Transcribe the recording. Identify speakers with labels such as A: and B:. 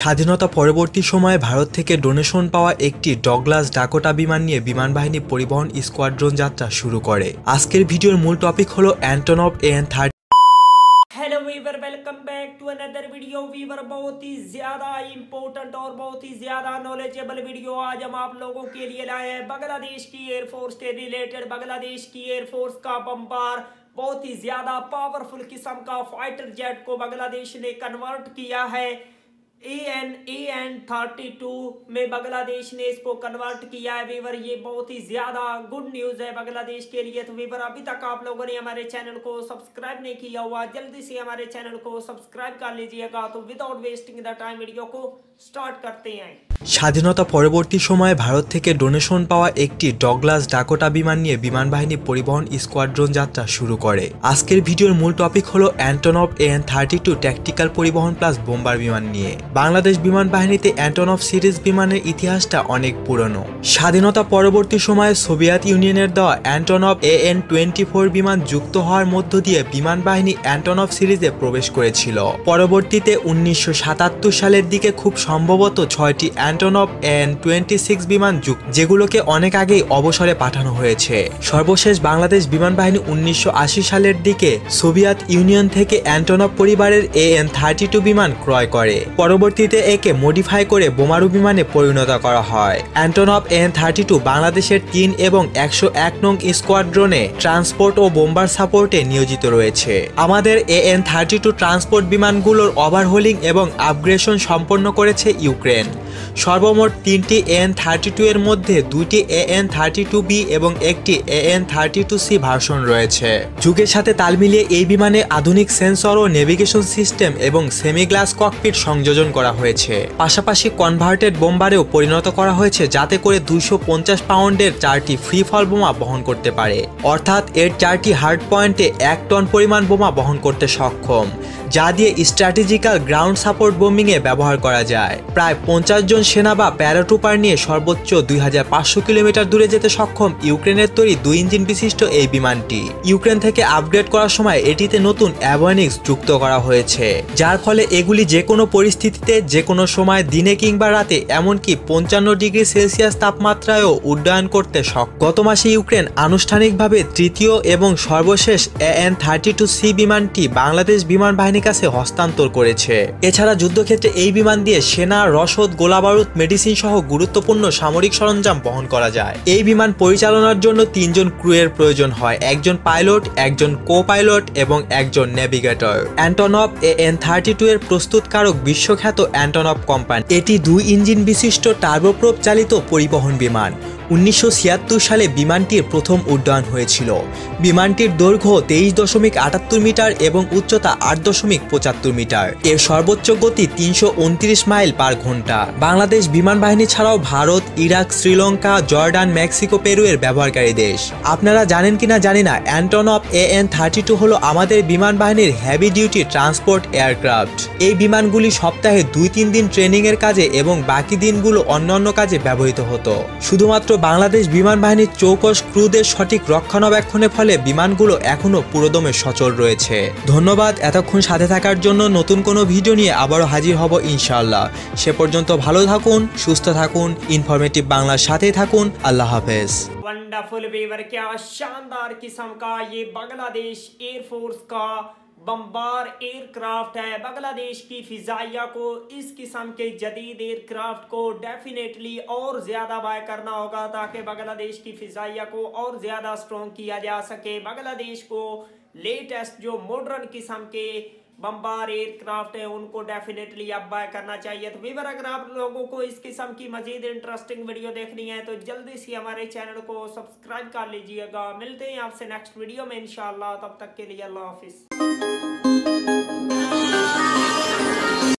A: স্বাধীনতা পরবর্তী সময়ে ভারত থেকে ডোনেশন পাওয়া একটি ডগলাস ডাকোটা বিমান নিয়ে বিমান বাহিনী পরিবহন স্কোয়াড্রন যাত্রা শুরু করে। আজকের ভিডিওর মূল টপিক হলো Antonov AN-30।
B: Hello viewer, welcome back to another video. Viewer बहुत ही ज्यादा इंपॉर्टेंट और बहुत ही ज्यादा नॉलेजेबल वीडियो आज हम आप लोगों के लिए लाए हैं। बांग्लादेश की एयरफोर्स के रिलेटेड बांग्लादेश की एयरफोर्स का बम्बार बहुत ही ज्यादा पावरफुल किस्म का फाइटर जेट को बांग्लादेश ने कन्वर्ट किया है। AN-32 में बांग्लादेश ने इसको कन्वर्ट किया है। वीवर ये बहुत ही ज्यादा गुड न्यूज है बांग्लादेश के लिए। तो वीवर अभी तक आप लोगों ने हमारे चैनल को सब्सक्राइब नहीं किया हुआ, जल्दी से हमारे चैनल को सब्सक्राइब कर लीजिएगा। तो without wasting the time video को स्टार्ट करते हैं।
A: স্বাধীনতা পরবর্তী সময়ে ভারত থেকে ডোনেশন পাওয়া একটি ডগলাস ডাকোটা বিমান নিয়ে বিমান বাহিনী পরিবহন স্কোয়াড্রন যাত্রা শুরু করে। আজকের ভিডিওর মূল টপিক হলো অ্যান্টনভ AN-32 ট্যাকটিক্যাল পরিবহন প্লাস বোম্বার বিমান নিয়ে। বাংলাদেশ বিমান বাহিনীতে অ্যান্টনভ সিরিজ বিমানের ইতিহাসটা অনেক পুরনো। স্বাধীনতা পরবর্তী সময়ে সোভিয়েত ইউনিয়নের দেওয়া অ্যান্টনভ AN-24 বিমান যুক্ত হওয়ার মধ্য দিয়ে বিমান বাহিনী অ্যান্টনভ সিরিজে প্রবেশ করেছিল। পরবর্তীতে 1977 সালের দিকে খুব সম্ভবত 6টি অ্যান্টনভ AN-26 বিমান যুক্ত, যেগুলোকে অনেক আগেই অবসরে পাঠানো হয়েছে। সর্বশেষ বাংলাদেশ বিমান বাহিনী 1980 সালের দিকে সোভিয়েত ইউনিয়ন থেকে অ্যান্টনভ পরিবারের AN-32 বিমান ক্রয় করে। পরবর্তীতে একে মডিফাই করে বোমারু বিমানে পরিণত করা হয়। অ্যান্টনভ AN-32 বাংলাদেশের 3 এবং 101 নং স্কোয়াড্রনে ট্রান্সপোর্ট ও বোম্বার সাপোর্টে নিয়োজিত রয়েছে। আমাদের AN-32 ট্রান্সপোর্ট বিমানগুলোর ওভারহোলিং এবং আপগ্রেডেশন সম্পন্ন করেছে ইউক্রেন। সর্বমোট 3টি AN-32 এর মধ্যে 2টি AN-32B এবং একটি AN-32C ভার্সন রয়েছে। যুগের সাথে তাল মিলিয়ে এই বিমানে আধুনিক সেন্সর ও নেভিগেশন সিস্টেম এবং সেমি গ্লাস ককপিট সংযোজন করা হয়েছে। পাশাপাশি কনভার্টেড বোম্বারেও পরিণত করা হয়েছে, যাতে করে 250 পাউন্ডের 4টি ফ্রি ফল বোমা বহন করতে পারে। অর্থাৎ এর 4টি হার্ড পয়েন্টে 1 টন পরিমাণ বোমা বহন করতে সক্ষম, যা দিয়ে স্ট্র্যাটেজিক্যাল গ্রাউন্ড সাপোর্ট বোমিংয়ে ব্যবহার করা যায়। প্রায় 50 জন সেনা বা প্যারাট্রুপার নিয়ে সর্বোচ্চ 2500 কিলোমিটার দূরে যেতে সক্ষম ইউক্রেনের তৈরি 2 ইঞ্জিন বিশিষ্ট এই বিমানটি ইউক্রেন থেকে আপগ্রেড করার সময় এটিতে নতুন অ্যাভিওনিক্স যুক্ত করা হয়েছে, যার ফলে এগুলি যে কোনো পরিস্থিতিতে যে কোনো সময় দিনে কিংবা রাতে এমনকি 55 ডিগ্রি সেলসিয়াস তাপমাত্রায়ও উড্ডয়ন করতে সক্ষম। গত মাসে ইউক্রেন আনুষ্ঠানিকভাবে তৃতীয় এবং সর্বশেষ AN-32C বিমানটি বাংলাদেশ বিমান বাহিনীর কাছে হস্তান্তর করেছে। এছাড়া যুদ্ধক্ষেত্রে এই বিমান দিয়ে সেনা, রসদ, গোলাবারুদ, মেডিসিন সহ গুরুত্বপূর্ণ সামরিক সরঞ্জাম বহন করা যায়। এই বিমান পরিচালনার জন্য 3 জন ক্রুয়ের প্রয়োজন হয়, একজন পাইলট, একজন কো পাইলট এবং একজন নেভিগেটর। অ্যান্টনভ AN-32 এর প্রস্তুতকারক বিশ্বখ্যাত অ্যান্টনভ কোম্পানি। এটি 2 ইঞ্জিন বিশিষ্ট টার্বোপ্রপ চালিত পরিবহন বিমান। 1976 সালে বিমানটির প্রথম উড্ডয়ন হয়েছিল। বিমানটির দৈর্ঘ্য 23.78 মিটার এবং উচ্চতা 8.75 মিটার। এর সর্বোচ্চ গতি 329 মাইল পার ঘন্টা। বাংলাদেশ বিমান বাহিনী ছাড়াও Bharat, Iraq, Sri Lanka, Jordan, Mexico, Peru এর ব্যবহারকারী দেশ। আপনারা জানেন কিনা জানি না, অ্যান্টনভ AN-32 হলো আমাদের বিমান বাহিনীর হেভি ডিউটি ট্রান্সপোর্ট এয়ারক্রাফট। এই বিমানগুলি সপ্তাহে 2-3 দিন ট্রেনিং এর কাজে এবং বাকি দিনগুলো অন্যান্য কাজে ব্যবহৃত হতো। শুধুমাত্র বাংলাদেশ বিমান বাহিনীর চৌকস ক্রুদের সঠিক রক্ষণাবেক্ষণের ফলে বিমানগুলো এখনো পুরোদমে সচল রয়েছে। ধন্যবাদ এতক্ষণ সাথে থাকার জন্য। নতুন কোনো ভিডিও নিয়ে আবারও হাজির হব ইনশাআল্লাহ। সে পর্যন্ত ভালো থাকুন, সুস্থ থাকুন, ইনফরমেটিভ বাংলার সাথেই থাকুন। আল্লাহ হাফেজ।
B: वंडरफुल वीवर, क्या शानदार किस्म का ये बांग्लादेश एयरफोर्स का बम्बार एयरक्राफ्ट है। बांग्लादेश की फिजाइया को इस किस्म के जदीद एयरक्राफ्ट को डेफिनेटली और ज़्यादा बाय करना होगा, ताकि बांग्लादेश की फिजाइया को और ज़्यादा स्ट्रॉन्ग किया जा सके। बांग्लादेश को लेटेस्ट जो मॉडर्न किस्म के बम्बार एयरक्राफ्ट है उनको डेफिनेटली अब बाय करना चाहिए। तो वीवर, अगर आप लोगों को इस किस्म की मजीद इंटरेस्टिंग वीडियो देखनी है तो जल्दी से हमारे चैनल को सब्सक्राइब कर लीजिएगा। मिलते हैं आपसे नेक्स्ट वीडियो में इंशाल्लाह। तब तक के लिए अल्लाह हाफिज।